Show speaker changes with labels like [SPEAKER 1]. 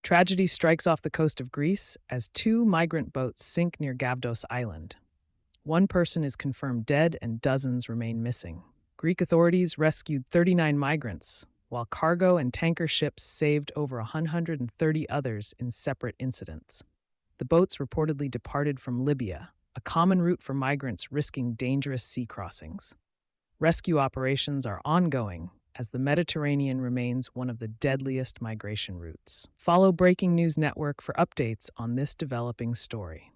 [SPEAKER 1] Tragedy strikes off the coast of Greece as two migrant boats sink near Gavdos Island. One person is confirmed dead and dozens remain missing. Greek authorities rescued 39 migrants, while cargo and tanker ships saved over 130 others in separate incidents. The boats reportedly departed from Libya, a common route for migrants risking dangerous sea crossings. Rescue operations are ongoing as the Mediterranean remains one of the deadliest migration routes. Follow Breaking News Network for updates on this developing story.